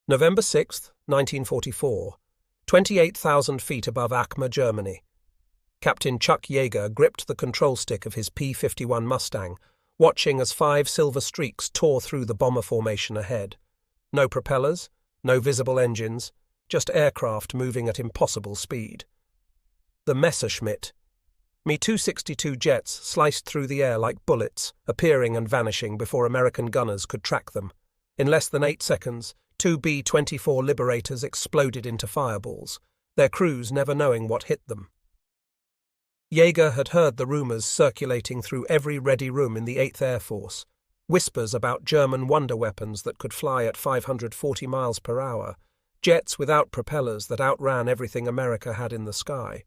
November 6, 1944, 28,000 feet above Acma, Germany. Captain Chuck Yeager gripped the control stick of his P-51 Mustang, watching as 5 silver streaks tore through the bomber formation ahead. No propellers, no visible engines, just aircraft moving at impossible speed. The Messerschmitt. Mi-262 jets sliced through the air like bullets, appearing and vanishing before American gunners could track them. In less than 8 seconds, 2 B-24 Liberators exploded into fireballs, their crews never knowing what hit them. Yeager had heard the rumors circulating through every ready room in the 8th Air Force, whispers about German wonder weapons that could fly at 540 miles per hour, jets without propellers that outran everything America had in the sky.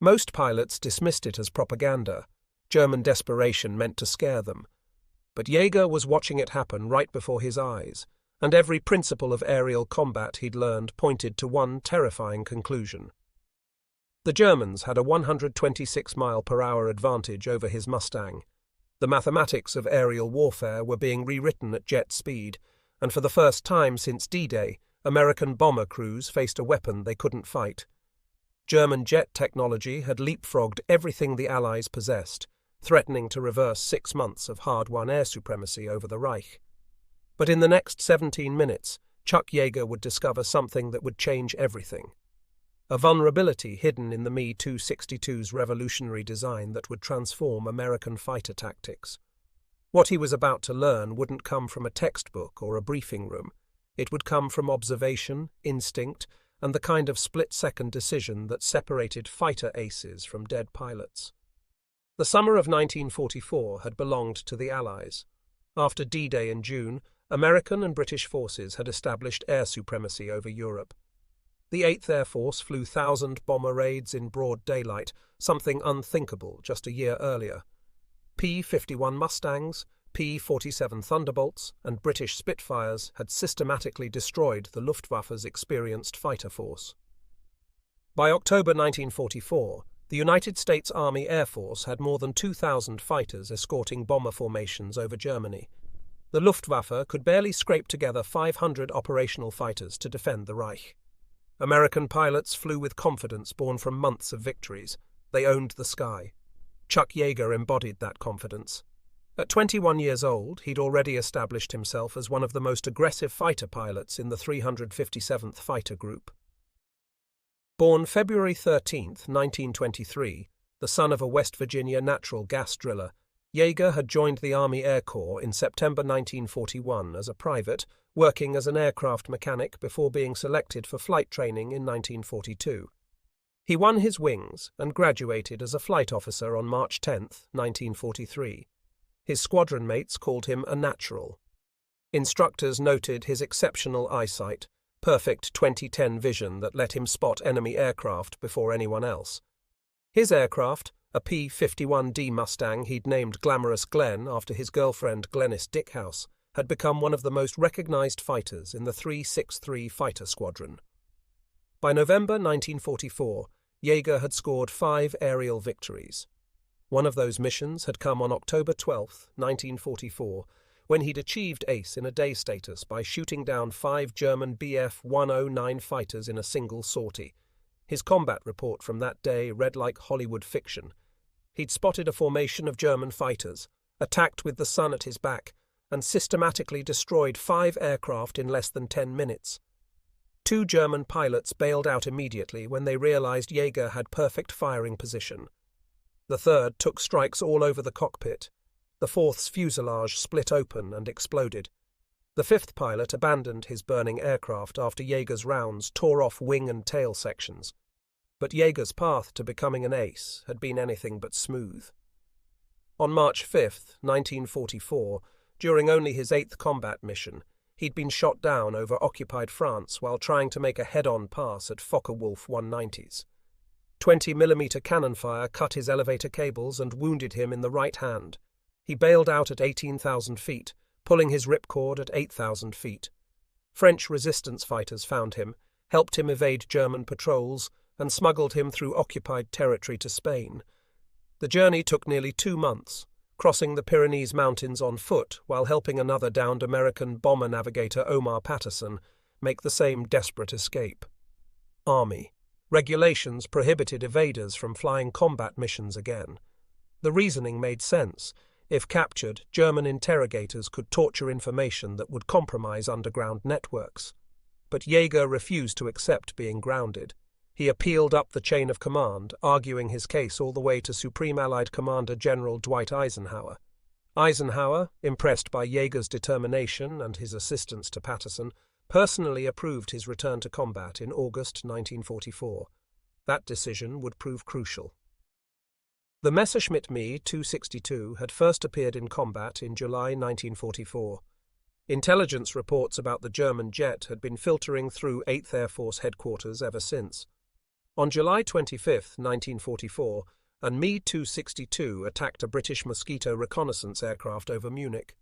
Most pilots dismissed it as propaganda, German desperation meant to scare them. But Yeager was watching it happen right before his eyes, and every principle of aerial combat he'd learned pointed to one terrifying conclusion. The Germans had a 126-mile-per-hour advantage over his Mustang. The mathematics of aerial warfare were being rewritten at jet speed, and for the first time since D-Day, American bomber crews faced a weapon they couldn't fight. German jet technology had leapfrogged everything the Allies possessed, threatening to reverse 6 months of hard-won air supremacy over the Reich. But in the next 17 minutes, Chuck Yeager would discover something that would change everything. A vulnerability hidden in the Mi-262's revolutionary design that would transform American fighter tactics. What he was about to learn wouldn't come from a textbook or a briefing room. It would come from observation, instinct, and the kind of split-second decision that separated fighter aces from dead pilots. The summer of 1944 had belonged to the Allies. After D-Day in June, American and British forces had established air supremacy over Europe. The 8th Air Force flew 1,000 bomber raids in broad daylight, something unthinkable just a year earlier. P-51 Mustangs, P-47 Thunderbolts, and British Spitfires had systematically destroyed the Luftwaffe's experienced fighter force. By October 1944, the United States Army Air Force had more than 2,000 fighters escorting bomber formations over Germany. The Luftwaffe could barely scrape together 500 operational fighters to defend the Reich. American pilots flew with confidence born from months of victories. They owned the sky. Chuck Yeager embodied that confidence. At 21 years old, he'd already established himself as one of the most aggressive fighter pilots in the 357th Fighter Group. Born February 13, 1923, the son of a West Virginia natural gas driller, Yeager had joined the Army Air Corps in September 1941 as a private, working as an aircraft mechanic before being selected for flight training in 1942. He won his wings and graduated as a flight officer on March 10, 1943. His squadron mates called him a natural. Instructors noted his exceptional eyesight, perfect 20/10 vision that let him spot enemy aircraft before anyone else. His aircraft, a P-51D Mustang he'd named Glamorous Glen after his girlfriend Glenys Dickhouse, had become one of the most recognized fighters in the 363 Fighter Squadron. By November 1944, Yeager had scored 5 aerial victories. One of those missions had come on October 12, 1944, when he'd achieved ace in a day status by shooting down 5 German Bf-109 fighters in a single sortie. His combat report from that day read like Hollywood fiction. He'd spotted a formation of German fighters, attacked with the sun at his back, and systematically destroyed 5 aircraft in less than 10 minutes. 2 German pilots bailed out immediately when they realized Yeager had perfect firing position. The third took strikes all over the cockpit. The fourth's fuselage split open and exploded. The 5th pilot abandoned his burning aircraft after Yeager's rounds tore off wing and tail sections. But Yeager's path to becoming an ace had been anything but smooth. On March 5, 1944, during only his 8th combat mission, he'd been shot down over occupied France while trying to make a head-on pass at Focke-Wulf 190s. 20mm cannon fire cut his elevator cables and wounded him in the right hand. He bailed out at 18,000 feet, pulling his ripcord at 8,000 feet. French resistance fighters found him, helped him evade German patrols, and smuggled him through occupied territory to Spain. The journey took nearly 2 months, crossing the Pyrenees Mountains on foot while helping another downed American bomber navigator Omar Patterson make the same desperate escape. Army. Regulations prohibited evaders from flying combat missions again. The reasoning made sense. If captured, German interrogators could torture information that would compromise underground networks. But Yeager refused to accept being grounded. He appealed up the chain of command, arguing his case all the way to Supreme Allied Commander General Dwight Eisenhower. Eisenhower, impressed by Yeager's determination and his assistance to Patterson, personally approved his return to combat in August 1944. That decision would prove crucial. The Messerschmitt Me 262 had first appeared in combat in July 1944. Intelligence reports about the German jet had been filtering through 8th Air Force headquarters ever since. On July 25, 1944, a Me 262 attacked a British Mosquito reconnaissance aircraft over Munich.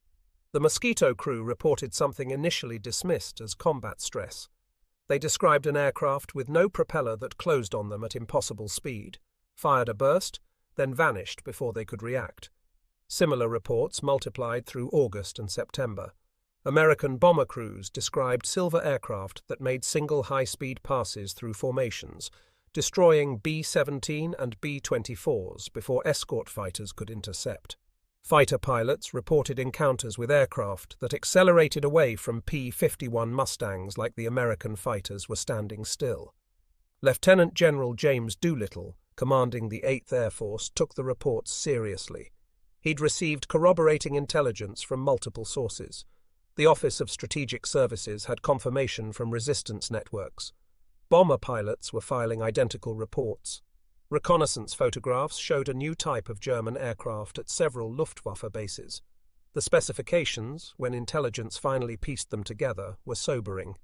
The Mosquito crew reported something initially dismissed as combat stress. They described an aircraft with no propeller that closed on them at impossible speed, fired a burst, then vanished before they could react. Similar reports multiplied through August and September. American bomber crews described silver aircraft that made single high-speed passes through formations, destroying B-17 and B-24s before escort fighters could intercept. Fighter pilots reported encounters with aircraft that accelerated away from P-51 Mustangs like the American fighters were standing still. Lieutenant General James Doolittle, commanding the 8th Air Force, took the reports seriously. He'd received corroborating intelligence from multiple sources. The Office of Strategic Services had confirmation from resistance networks. Bomber pilots were filing identical reports. Reconnaissance photographs showed a new type of German aircraft at several Luftwaffe bases. The specifications, when intelligence finally pieced them together, were sobering.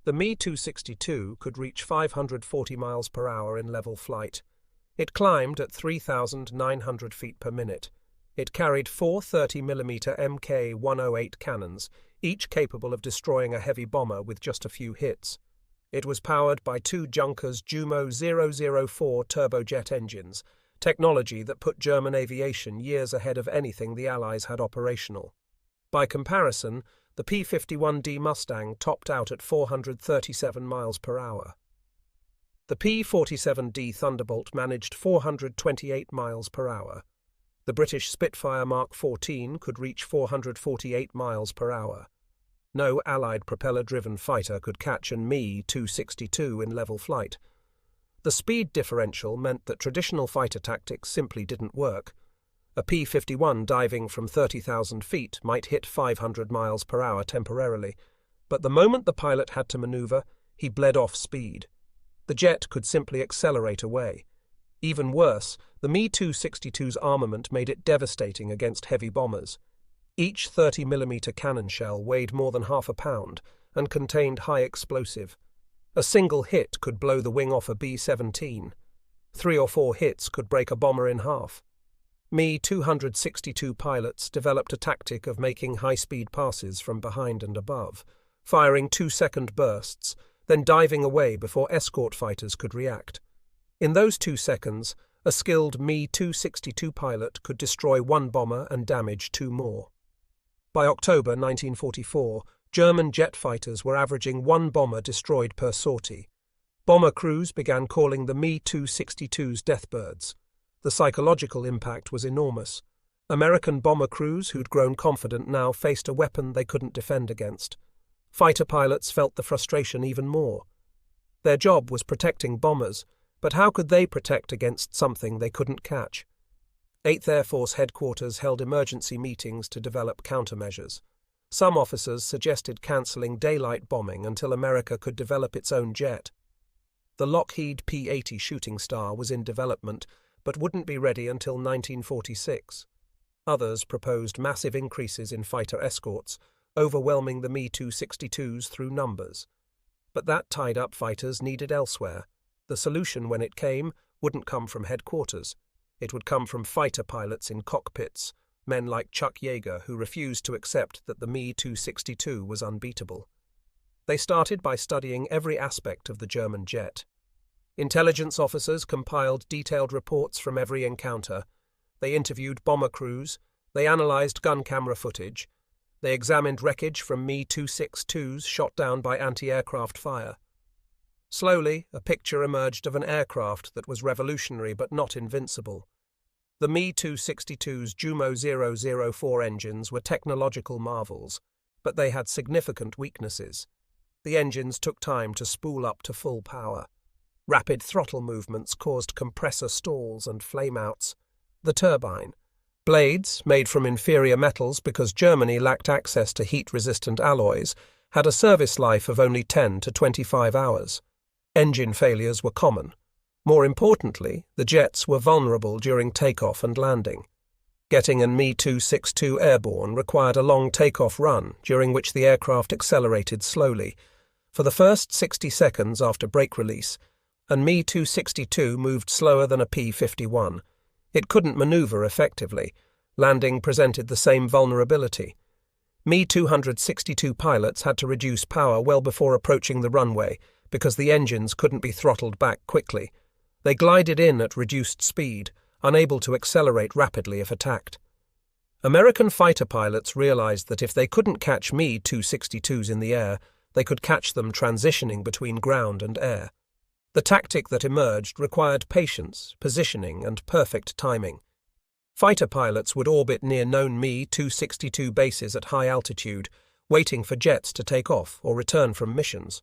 The Me 262 could reach 540 miles per hour in level flight. It climbed at 3,900 feet per minute. It carried 4 30mm Mk-108 cannons, each capable of destroying a heavy bomber with just a few hits. It was powered by 2 Junkers Jumo 004 turbojet engines, technology that put German aviation years ahead of anything the Allies had operational. By comparison, the P-51 Mustang topped out at 437 miles per hour. The P-47D Thunderbolt managed 428 miles per hour. The British Spitfire Mark 14 could reach 448 miles per hour. No Allied propeller-driven fighter could catch an Me 262 in level flight. The speed differential meant that traditional fighter tactics simply didn't work. A P-51 diving from 30,000 feet might hit 500 miles per hour temporarily, but the moment the pilot had to maneuver, he bled off speed. The jet could simply accelerate away. Even worse, the Me 262's armament made it devastating against heavy bombers. Each 30mm cannon shell weighed more than half a pound and contained high explosive. A single hit could blow the wing off a B-17. 3 or 4 hits could break a bomber in half. Me 262 pilots developed a tactic of making high-speed passes from behind and above, firing 2-second bursts, then diving away before escort fighters could react. In those 2 seconds, a skilled Me 262 pilot could destroy 1 bomber and damage 2 more. By October 1944, German jet fighters were averaging 1 bomber destroyed per sortie. Bomber crews began calling the Me 262's deathbirds. The psychological impact was enormous. American bomber crews who'd grown confident now faced a weapon they couldn't defend against. Fighter pilots felt the frustration even more. Their job was protecting bombers, but how could they protect against something they couldn't catch? 8th Air Force headquarters held emergency meetings to develop countermeasures. Some officers suggested cancelling daylight bombing until America could develop its own jet. The Lockheed P-80 Shooting Star was in development, but wouldn't be ready until 1946. Others proposed massive increases in fighter escorts, overwhelming the Me 262s through numbers. But that tied up fighters needed elsewhere. The solution, when it came, wouldn't come from headquarters. It would come from fighter pilots in cockpits, men like Chuck Yeager who refused to accept that the Me 262 was unbeatable. They started by studying every aspect of the German jet. Intelligence officers compiled detailed reports from every encounter. They interviewed bomber crews. They analyzed gun camera footage. They examined wreckage from Me-262s shot down by anti-aircraft fire. Slowly, a picture emerged of an aircraft that was revolutionary but not invincible. The Me-262's Jumo 004 engines were technological marvels, but they had significant weaknesses. The engines took time to spool up to full power. Rapid throttle movements caused compressor stalls and flameouts. The turbine, blades made from inferior metals because Germany lacked access to heat-resistant alloys, had a service life of only 10 to 25 hours. Engine failures were common. More importantly, the jets were vulnerable during takeoff and landing. Getting an Me-262 airborne required a long takeoff run, during which the aircraft accelerated slowly. For the first 60 seconds after brake release, an Me-262 moved slower than a P-51. It couldn't maneuver effectively. Landing presented the same vulnerability. Me-262 pilots had to reduce power well before approaching the runway because the engines couldn't be throttled back quickly. They glided in at reduced speed, unable to accelerate rapidly if attacked. American fighter pilots realized that if they couldn't catch Me-262s in the air, they could catch them transitioning between ground and air. The tactic that emerged required patience, positioning, and perfect timing. Fighter pilots would orbit near known Me-262 bases at high altitude, waiting for jets to take off or return from missions.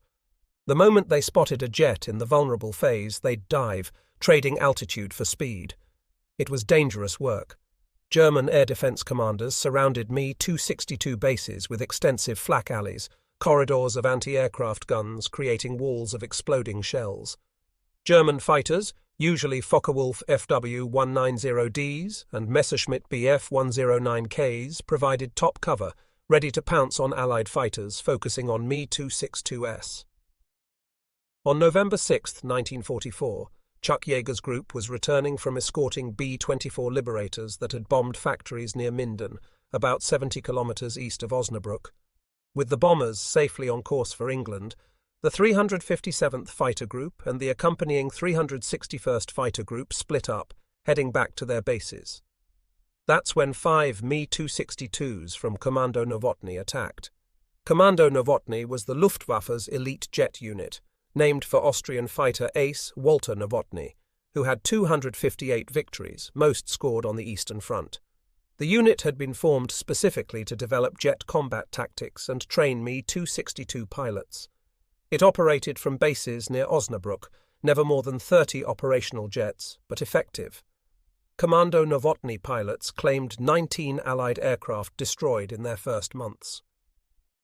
The moment they spotted a jet in the vulnerable phase, they'd dive, trading altitude for speed. It was dangerous work. German air defense commanders surrounded Me-262 bases with extensive flak alleys, corridors of anti-aircraft guns creating walls of exploding shells. German fighters, usually Focke-Wulf FW-190Ds and Messerschmitt Bf-109Ks, provided top cover, ready to pounce on Allied fighters focusing on Me-262s. On November 6, 1944, Chuck Yeager's group was returning from escorting B-24 Liberators that had bombed factories near Minden, about 70 kilometers east of Osnabrück. With the bombers safely on course for England, the 357th Fighter Group and the accompanying 361st Fighter Group split up, heading back to their bases. That's when 5 Me-262s from Kommando Nowotny attacked. Kommando Nowotny was the Luftwaffe's elite jet unit, named for Austrian fighter ace Walter Nowotny, who had 258 victories, most scored on the Eastern Front. The unit had been formed specifically to develop jet combat tactics and train Me-262 pilots. It operated from bases near Osnabrück, never more than 30 operational jets, but effective. Kommando Nowotny pilots claimed 19 Allied aircraft destroyed in their first months.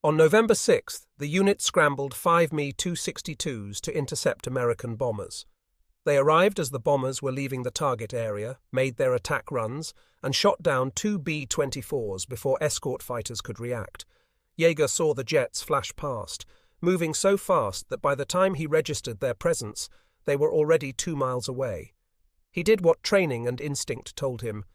On November 6th, the unit scrambled 5 Me-262s to intercept American bombers. They arrived as the bombers were leaving the target area, made their attack runs, and shot down 2 B-24s before escort fighters could react. Yeager saw the jets flash past, moving so fast that by the time he registered their presence, they were already 2 miles away. He did what training and instinct told him.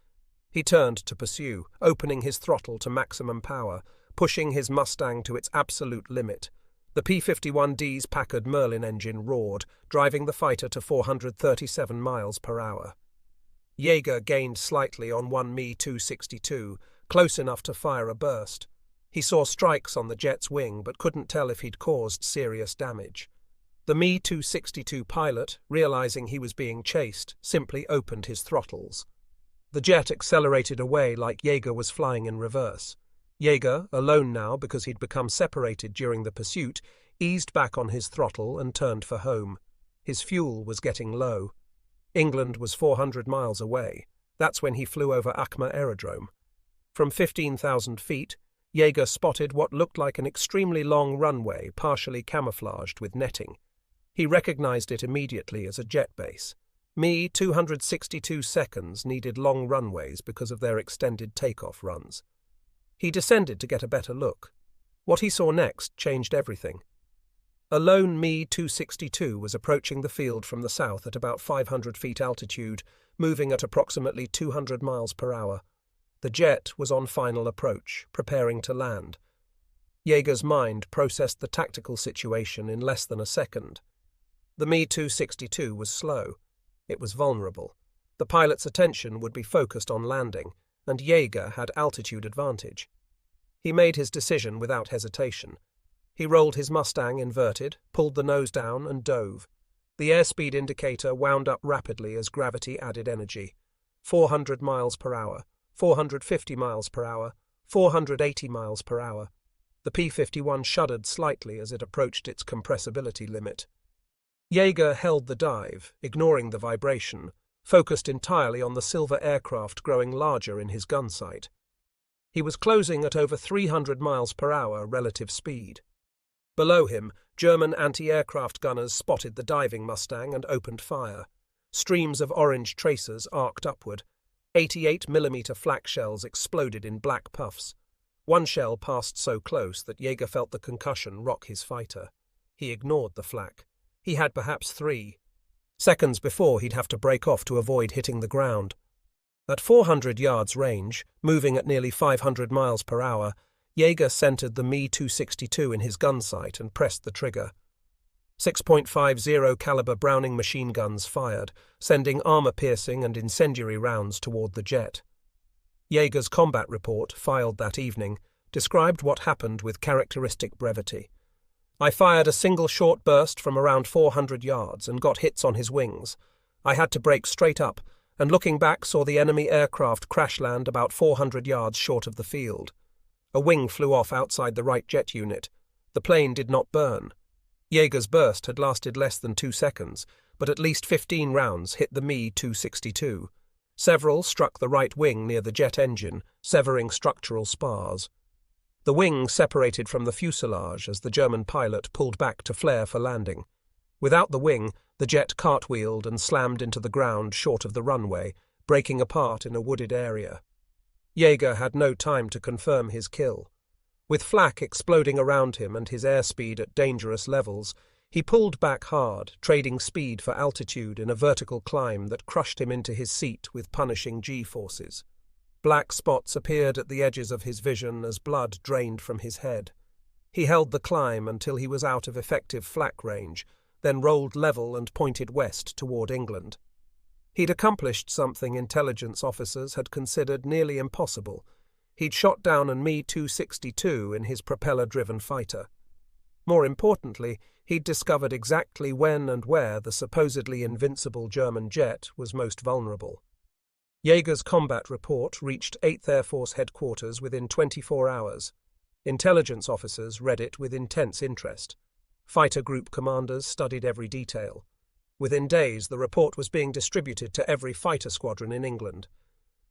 He turned to pursue, opening his throttle to maximum power, pushing his Mustang to its absolute limit. The P-51D's Packard Merlin engine roared, driving the fighter to 437 miles per hour. Yeager gained slightly on one Me-262, close enough to fire a burst. He saw strikes on the jet's wing but couldn't tell if he'd caused serious damage. The Me-262 pilot, realizing he was being chased, simply opened his throttles. The jet accelerated away like Yeager was flying in reverse. Yeager, alone now because he'd become separated during the pursuit, eased back on his throttle and turned for home. His fuel was getting low. England was 400 miles away. That's when he flew over Akma Aerodrome. From 15,000 feet, Yeager spotted what looked like an extremely long runway partially camouflaged with netting. He recognized it immediately as a jet base. Me-262 seconds needed long runways because of their extended takeoff runs. He descended to get a better look. What he saw next changed everything. A lone Me-262 was approaching the field from the south at about 500 feet altitude, moving at approximately 200 miles per hour. The jet was on final approach, preparing to land. Yeager's mind processed the tactical situation in less than a second. The Me-262 was slow. It was vulnerable. The pilot's attention would be focused on landing, and Yeager had altitude advantage. He made his decision without hesitation. He rolled his Mustang inverted, pulled the nose down, and dove. The airspeed indicator wound up rapidly as gravity added energy. 400 miles per hour, 450 miles per hour, 480 miles per hour. The P-51 shuddered slightly as it approached its compressibility limit. Yeager held the dive, ignoring the vibration, focused entirely on the silver aircraft growing larger in his gun sight. He was closing at over 300 miles per hour relative speed. Below him, German anti-aircraft gunners spotted the diving Mustang and opened fire. Streams of orange tracers arced upward. 88mm flak shells exploded in black puffs. One shell passed so close that Yeager felt the concussion rock his fighter. He ignored the flak. He had perhaps 3. Seconds before, he'd have to break off to avoid hitting the ground. At 400 yards range, moving at nearly 500 miles per hour, Yeager centered the Me-262 in his gun sight and pressed the trigger. 6.50 caliber Browning machine guns fired, sending armor-piercing and incendiary rounds toward the jet. Yeager's combat report, filed that evening, described what happened with characteristic brevity. I fired a single short burst from around 400 yards and got hits on his wings. I had to brake straight up, and looking back saw the enemy aircraft crash land about 400 yards short of the field. A wing flew off outside the right jet unit. The plane did not burn. Yeager's burst had lasted less than 2 seconds, but at least 15 rounds hit the Me-262. Several struck the right wing near the jet engine, severing structural spars. The wing separated from the fuselage as the German pilot pulled back to flare for landing. Without the wing, the jet cartwheeled and slammed into the ground short of the runway, breaking apart in a wooded area. Yeager had no time to confirm his kill. With flak exploding around him and his airspeed at dangerous levels, he pulled back hard, trading speed for altitude in a vertical climb that crushed him into his seat with punishing G-forces. Black spots appeared at the edges of his vision as blood drained from his head. He held the climb until he was out of effective flak range, then rolled level and pointed west toward England. He'd accomplished something intelligence officers had considered nearly impossible. He'd shot down a Me-262 in his propeller-driven fighter. More importantly, he'd discovered exactly when and where the supposedly invincible German jet was most vulnerable. Yeager's combat report reached 8th Air Force headquarters within 24 hours. Intelligence officers read it with intense interest. Fighter group commanders studied every detail. Within days, the report was being distributed to every fighter squadron in England.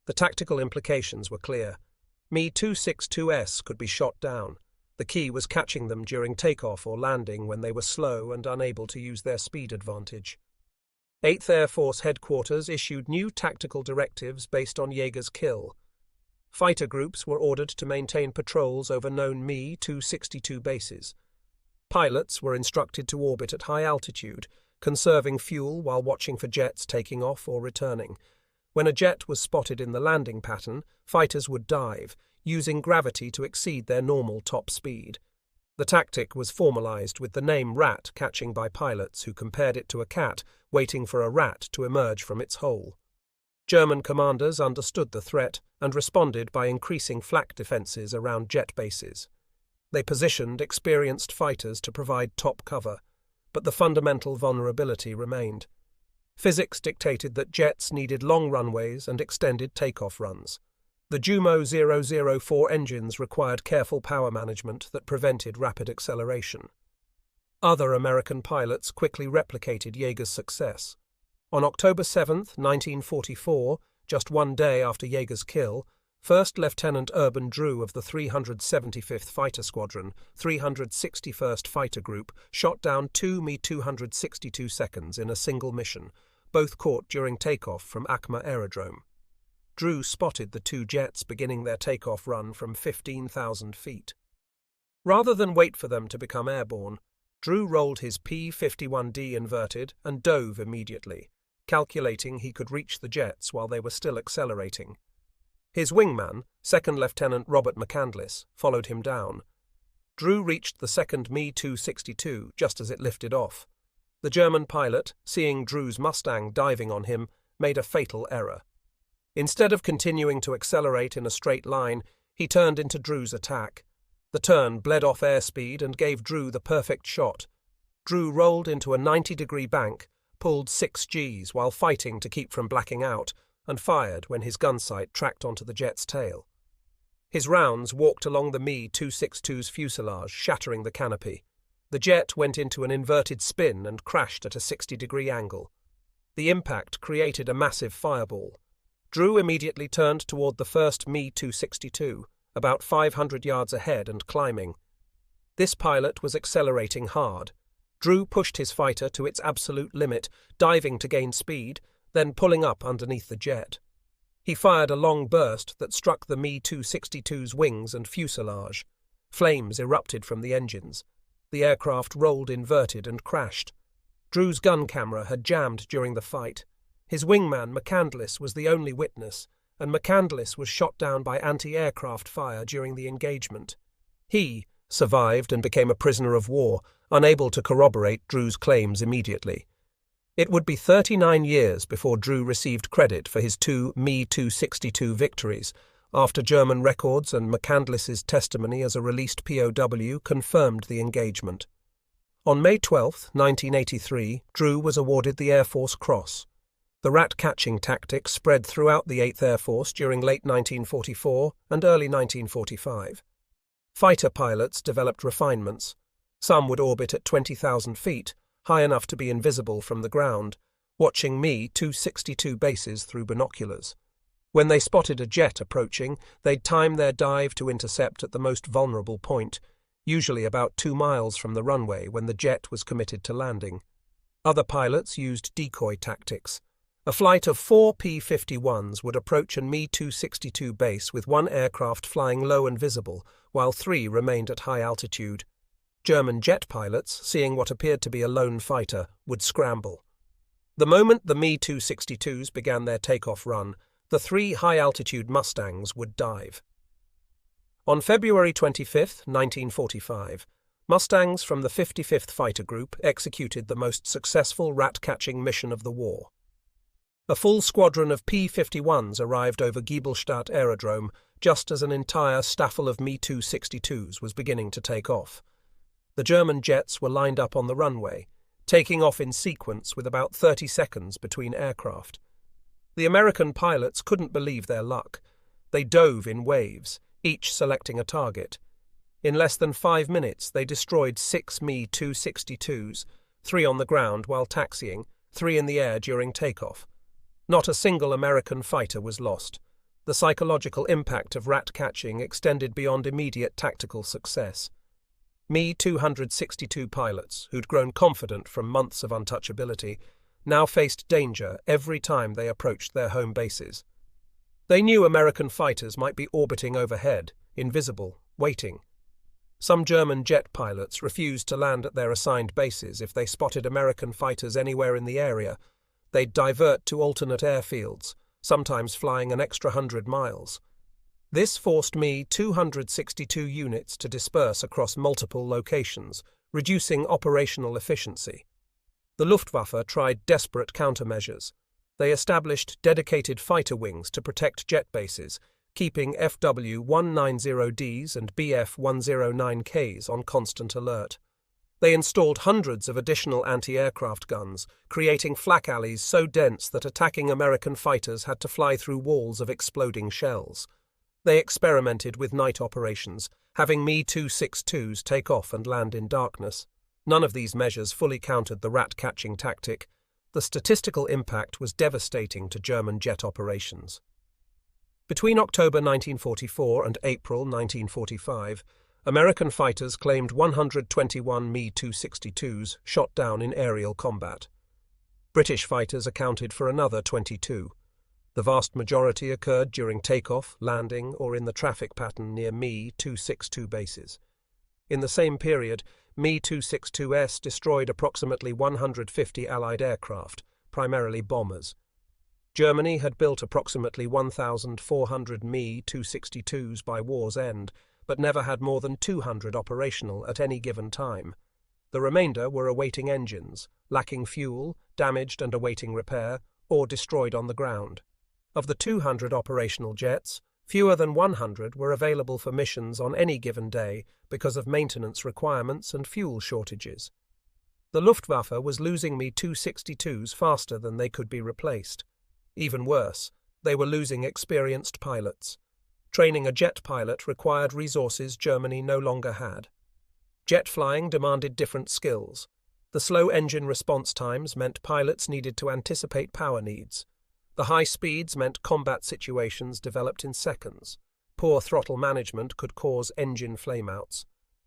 The tactical implications were clear. Me-262s could be shot down. The key was catching them during takeoff or landing when they were slow and unable to use their speed advantage. 8th Air Force headquarters issued new tactical directives based on Yeager's kill. Fighter groups were ordered to maintain patrols over known Me-262 bases. Pilots were instructed to orbit at high altitude, conserving fuel while watching for jets taking off or returning. When a jet was spotted in the landing pattern, fighters would dive, using gravity to exceed their normal top speed. The tactic was formalized with the name rat catching by pilots who compared it to a cat waiting for a rat to emerge from its hole. German commanders understood the threat and responded by increasing flak defenses around jet bases. They positioned experienced fighters to provide top cover, but the fundamental vulnerability remained. Physics dictated that jets needed long runways and extended takeoff runs. The Jumo 004 engines required careful power management that prevented rapid acceleration. Other American pilots quickly replicated Yeager's success. On October 7, 1944, just 1 day after Yeager's kill, First Lieutenant Urban Drew of the 375th Fighter Squadron, 361st Fighter Group, shot down 2 Me-262 seconds in a single mission, both caught during takeoff from Acma Aerodrome. Drew spotted the 2 jets beginning their takeoff run from 15,000 feet. Rather than wait for them to become airborne, Drew rolled his P-51D inverted and dove immediately, calculating he could reach the jets while they were still accelerating. His wingman, 2nd Lieutenant Robert McCandless, followed him down. Drew reached the second Me-262 just as it lifted off. The German pilot, seeing Drew's Mustang diving on him, made a fatal error. Instead of continuing to accelerate in a straight line, He turned into Drew's attack. The turn bled off airspeed and gave Drew the perfect shot. Drew rolled into a 90-degree bank, pulled 6 Gs while fighting to keep from blacking out, and fired when his gun sight tracked onto the jet's tail. His rounds walked along the Me-262's fuselage, shattering the canopy. The jet went into an inverted spin and crashed at a 60-degree angle. The impact created a massive fireball. Drew immediately turned toward the first Me-262, about 500 yards ahead and climbing. This pilot was accelerating hard. Drew pushed his fighter to its absolute limit, diving to gain speed, then pulling up underneath the jet. He fired a long burst that struck the Me-262's wings and fuselage. Flames erupted from the engines. The aircraft rolled inverted and crashed. Drew's gun camera had jammed during the fight. His wingman, McCandless, was the only witness, and McCandless was shot down by anti-aircraft fire during the engagement. He survived and became a prisoner of war, unable to corroborate Drew's claims immediately. It would be 39 years before Drew received credit for his 2 Me-262 victories, after German records and McCandless's testimony as a released POW confirmed the engagement. On May 12, 1983, Drew was awarded the Air Force Cross. The rat-catching tactic spread throughout the 8th Air Force during late 1944 and early 1945. Fighter pilots developed refinements. Some would orbit at 20,000 feet, high enough to be invisible from the ground, watching Me-262 bases through binoculars. When they spotted a jet approaching, they'd time their dive to intercept at the most vulnerable point, usually about 2 miles from the runway when the jet was committed to landing. Other pilots used decoy tactics. A flight of 4 P-51s would approach a Me-262 base with 1 aircraft flying low and visible, while 3 remained at high altitude. German jet pilots, seeing what appeared to be a lone fighter, would scramble. The moment the Me-262s began their takeoff run, the 3 high-altitude Mustangs would dive. On February 25, 1945, Mustangs from the 55th Fighter Group executed the most successful rat-catching mission of the war. A full squadron of P-51s arrived over Giebelstadt Aerodrome just as an entire staffel of Me-262s was beginning to take off. The German jets were lined up on the runway, taking off in sequence with about 30 seconds between aircraft. The American pilots couldn't believe their luck. They dove in waves, each selecting a target. In less than 5 minutes, they destroyed 6 Me-262s, 3 on the ground while taxiing, 3 in the air during takeoff. Not a single American fighter was lost. The psychological impact of rat-catching extended beyond immediate tactical success. Me-262 pilots, who'd grown confident from months of untouchability, now faced danger every time they approached their home bases. They knew American fighters might be orbiting overhead, invisible, waiting. Some German jet pilots refused to land at their assigned bases if they spotted American fighters anywhere in the area. They'd divert to alternate airfields, sometimes flying an extra 100 miles. This forced Me-262 units to disperse across multiple locations, reducing operational efficiency. The Luftwaffe tried desperate countermeasures. They established dedicated fighter wings to protect jet bases, keeping FW-190Ds and BF-109Ks on constant alert. They installed hundreds of additional anti-aircraft guns, creating flak alleys so dense that attacking American fighters had to fly through walls of exploding shells. They experimented with night operations, having Me-262s take off and land in darkness. None of these measures fully countered the rat-catching tactic. The statistical impact was devastating to German jet operations. Between October 1944 and April 1945, American fighters claimed 121 Me-262s shot down in aerial combat. British fighters accounted for another 22. The vast majority occurred during takeoff, landing, or in the traffic pattern near Me-262 bases. In the same period, Me-262S destroyed approximately 150 Allied aircraft, primarily bombers. Germany had built approximately 1,400 Me-262s by war's end, but never had more than 200 operational at any given time. The remainder were awaiting engines, lacking fuel, damaged and awaiting repair, or destroyed on the ground. Of the 200 operational jets, Fewer than 100 were available for missions on any given day because of maintenance requirements and fuel shortages. The Luftwaffe was losing Me-262s faster than they could be replaced. Even worse, they were losing experienced pilots. Training a jet pilot required resources Germany no longer had. Jet flying demanded different skills. The slow engine response times meant pilots needed to anticipate power needs. The high speeds meant combat situations developed in seconds. Poor throttle management could cause engine flameouts.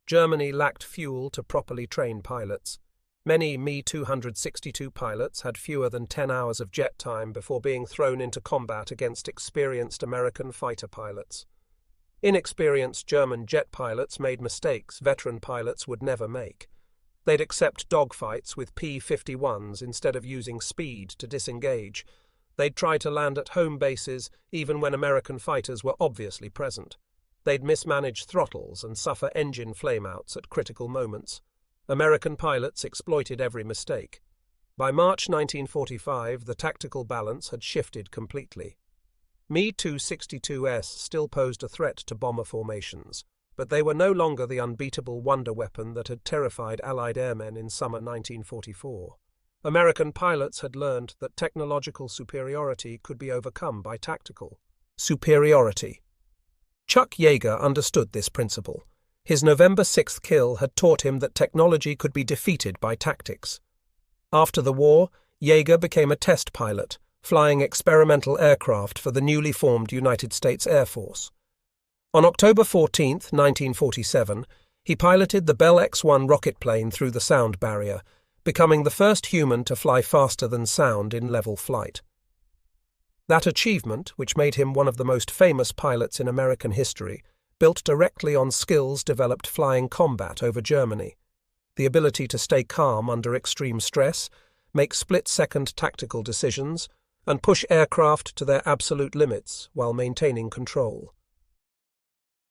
Germany lacked fuel to properly train pilots. Many Me-262 pilots had fewer than 10 hours of jet time before being thrown into combat against experienced American fighter pilots. Inexperienced German jet pilots made mistakes veteran pilots would never make. They'd accept dogfights with P-51s instead of using speed to disengage. They'd try to land at home bases even when American fighters were obviously present. They'd mismanage throttles and suffer engine flameouts at critical moments. American pilots exploited every mistake. By March 1945, the tactical balance had shifted completely. Me-262s still posed a threat to bomber formations, but they were no longer the unbeatable wonder weapon that had terrified Allied airmen in summer 1944. American pilots had learned that technological superiority could be overcome by tactical superiority. Chuck Yeager understood this principle. His November 6th kill had taught him that technology could be defeated by tactics. After the war, Yeager became a test pilot, flying experimental aircraft for the newly formed United States Air Force. On October 14, 1947, he piloted the Bell X-1 rocket plane through the sound barrier, becoming the first human to fly faster than sound in level flight. That achievement, which made him one of the most famous pilots in American history, built directly on skills developed flying combat over Germany. The ability to stay calm under extreme stress, make split-second tactical decisions, and push aircraft to their absolute limits while maintaining control.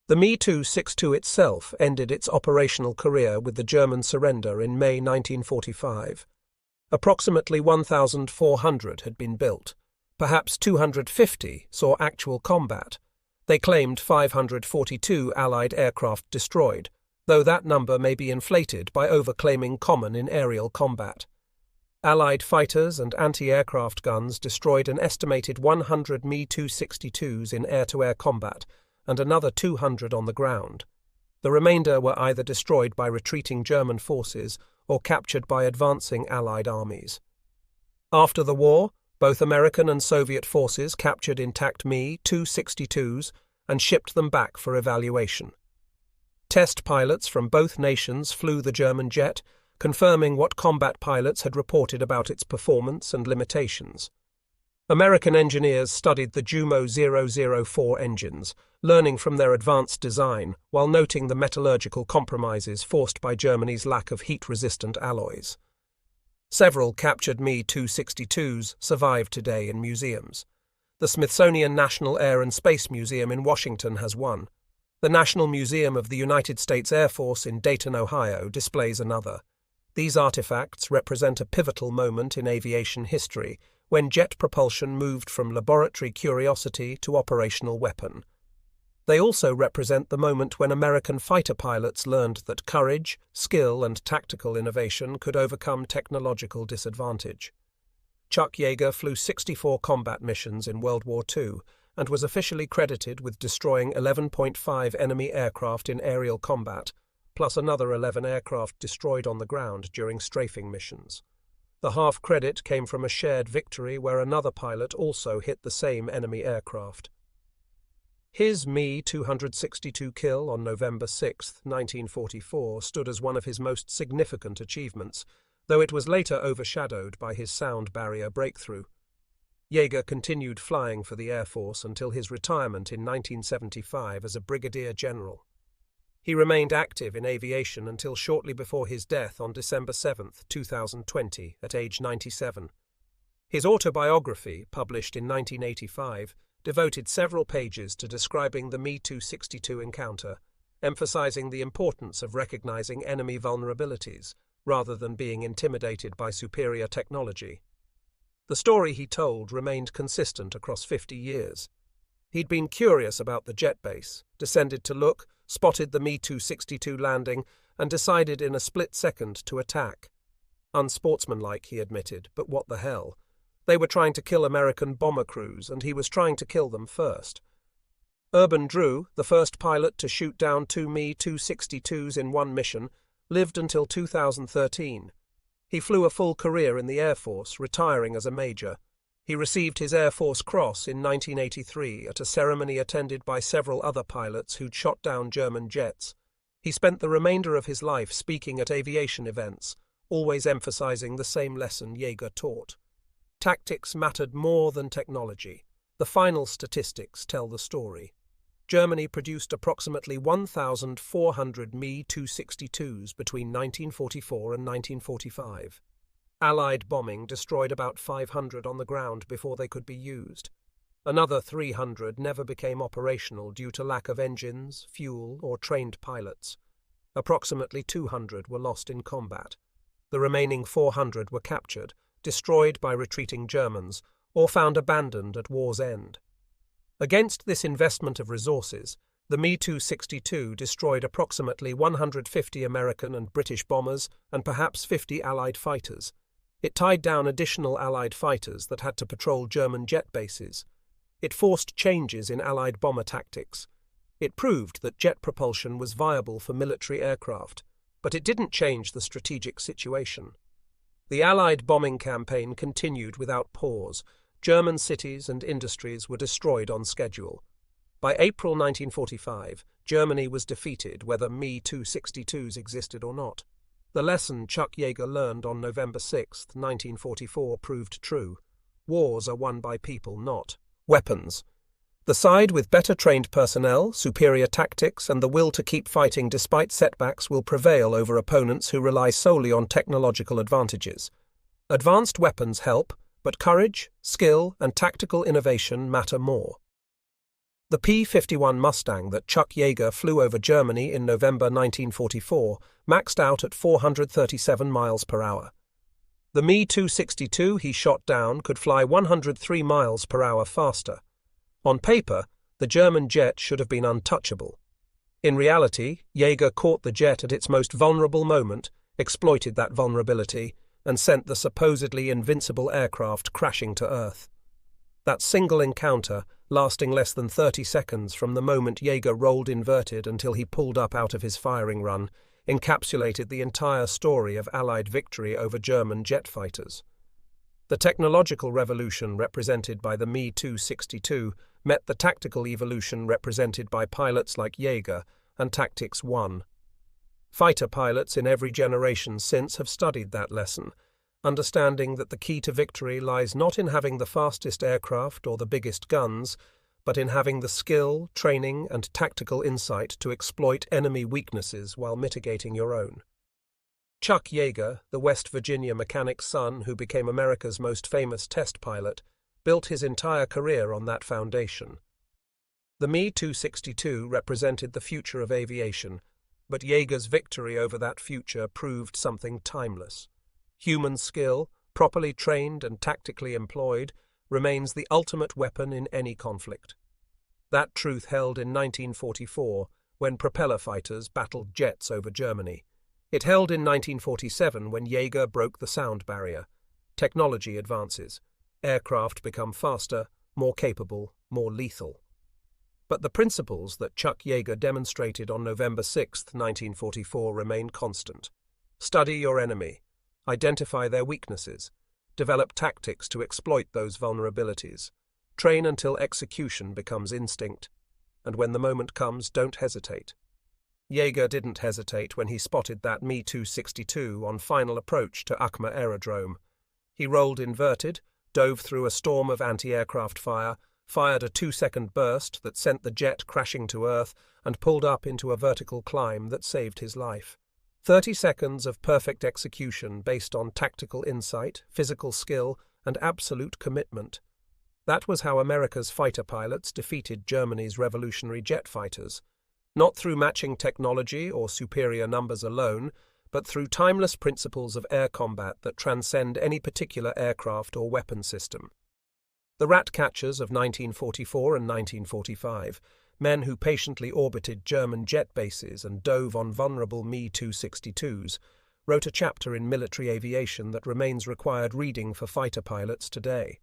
The Me-262 itself ended its operational career with the German surrender in May 1945. Approximately 1,400 had been built. Perhaps 250 saw actual combat. They claimed 542 Allied aircraft destroyed, though that number may be inflated by overclaiming common in aerial combat. Allied fighters and anti-aircraft guns destroyed an estimated 100 Me-262s in air-to-air combat, and another 200 on the ground. The remainder were either destroyed by retreating German forces or captured by advancing Allied armies. After the war, both American and Soviet forces captured intact Me-262s and shipped them back for evaluation. Test pilots from both nations flew the German jet, confirming what combat pilots had reported about its performance and limitations. American engineers studied the Jumo 004 engines, learning from their advanced design while noting the metallurgical compromises forced by Germany's lack of heat-resistant alloys. Several captured Me-262s survive today in museums. The Smithsonian National Air and Space Museum in Washington has one. The National Museum of the United States Air Force in Dayton, Ohio, displays another. These artifacts represent a pivotal moment in aviation history, when jet propulsion moved from laboratory curiosity to operational weapon. They also represent the moment when American fighter pilots learned that courage, skill, and tactical innovation could overcome technological disadvantage. Chuck Yeager flew 64 combat missions in World War II and was officially credited with destroying 11.5 enemy aircraft in aerial combat, plus another 11 aircraft destroyed on the ground during strafing missions. The half credit came from a shared victory where another pilot also hit the same enemy aircraft. His Me-262 kill on November 6, 1944, stood as one of his most significant achievements, though it was later overshadowed by his sound barrier breakthrough. Yeager continued flying for the Air Force until his retirement in 1975 as a brigadier general. He remained active in aviation until shortly before his death on December 7, 2020, at age 97. His autobiography, published in 1985, devoted several pages to describing the Me-262 encounter, emphasizing the importance of recognizing enemy vulnerabilities rather than being intimidated by superior technology. The story he told remained consistent across 50 years. He'd been curious about the jet base, descended to look, spotted the Me-262 landing, and decided in a split second to attack. Unsportsmanlike, he admitted, but what the hell? They were trying to kill American bomber crews, and he was trying to kill them first. Urban Drew, the first pilot to shoot down 2 Me-262s in one mission, lived until 2013. He flew a full career in the Air Force, retiring as a major. He received his Air Force Cross in 1983 at a ceremony attended by several other pilots who'd shot down German jets. He spent the remainder of his life speaking at aviation events, always emphasizing the same lesson Yeager taught. Tactics mattered more than technology. The final statistics tell the story. Germany produced approximately 1,400 Me-262s between 1944 and 1945. Allied bombing destroyed about 500 on the ground before they could be used. Another 300 never became operational due to lack of engines, fuel, or trained pilots. Approximately 200 were lost in combat. The remaining 400 were captured, destroyed by retreating Germans, or found abandoned at war's end. Against this investment of resources, the Me-262 destroyed approximately 150 American and British bombers and perhaps 50 Allied fighters. It tied down additional Allied fighters that had to patrol German jet bases. It forced changes in Allied bomber tactics. It proved that jet propulsion was viable for military aircraft, but it didn't change the strategic situation. The Allied bombing campaign continued without pause. German cities and industries were destroyed on schedule. By April 1945, Germany was defeated whether Me-262s existed or not. The lesson Chuck Yeager learned on November 6, 1944 proved true. Wars are won by people, not weapons. The side with better trained personnel, superior tactics, and the will to keep fighting despite setbacks will prevail over opponents who rely solely on technological advantages. Advanced weapons help, but courage, skill, and tactical innovation matter more. The P-51 Mustang that Chuck Yeager flew over Germany in November 1944 maxed out at 437 miles per hour. The Me-262 he shot down could fly 103 miles per hour faster. On paper, the German jet should have been untouchable. In reality, Yeager caught the jet at its most vulnerable moment, exploited that vulnerability, and sent the supposedly invincible aircraft crashing to Earth. That single encounter, lasting less than 30 seconds from the moment Yeager rolled inverted until he pulled up out of his firing run, encapsulated the entire story of Allied victory over German jet fighters. The technological revolution represented by the Me-262 met the tactical evolution represented by pilots like Yeager, and tactics won. Fighter pilots in every generation since have studied that lesson, understanding that the key to victory lies not in having the fastest aircraft or the biggest guns, but in having the skill, training, and tactical insight to exploit enemy weaknesses while mitigating your own. Chuck Yeager, the West Virginia mechanic's son who became America's most famous test pilot, built his entire career on that foundation. The Me-262 represented the future of aviation, but Yeager's victory over that future proved something timeless. Human skill, properly trained and tactically employed, remains the ultimate weapon in any conflict. That truth held in 1944, when propeller fighters battled jets over Germany. It held in 1947 when Yeager broke the sound barrier. Technology advances. Aircraft become faster, more capable, more lethal. But the principles that Chuck Yeager demonstrated on November 6, 1944 remain constant. Study your enemy. Identify their weaknesses. Develop tactics to exploit those vulnerabilities. Train until execution becomes instinct. And when the moment comes, don't hesitate. Yeager didn't hesitate when he spotted that Me-262 on final approach to Akma Aerodrome. He rolled inverted, dove through a storm of anti-aircraft fire, fired a 2-second burst that sent the jet crashing to Earth, and pulled up into a vertical climb that saved his life. 30 seconds of perfect execution based on tactical insight, physical skill, and absolute commitment. That was how America's fighter pilots defeated Germany's revolutionary jet fighters. Not through matching technology or superior numbers alone, but through timeless principles of air combat that transcend any particular aircraft or weapon system. The rat catchers of 1944 and 1945, men who patiently orbited German jet bases and dove on vulnerable Me-262s, wrote a chapter in military aviation that remains required reading for fighter pilots today.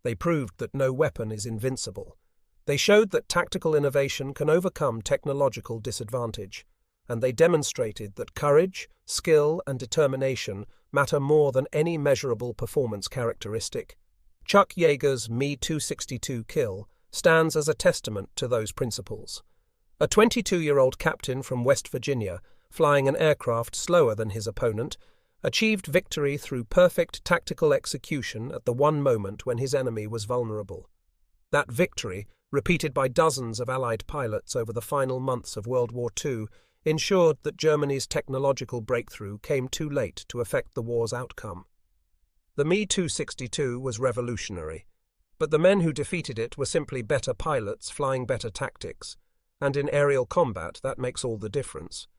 They proved that no weapon is invincible. They showed that tactical innovation can overcome technological disadvantage, and they demonstrated that courage, skill, and determination matter more than any measurable performance characteristic. Chuck Yeager's Me-262 kill stands as a testament to those principles. A 22-year-old captain from West Virginia, flying an aircraft slower than his opponent, achieved victory through perfect tactical execution at the one moment when his enemy was vulnerable. That victory, repeated by dozens of Allied pilots over the final months of World War II, ensured that Germany's technological breakthrough came too late to affect the war's outcome. The Me-262 was revolutionary, but the men who defeated it were simply better pilots flying better tactics, and in aerial combat that makes all the difference.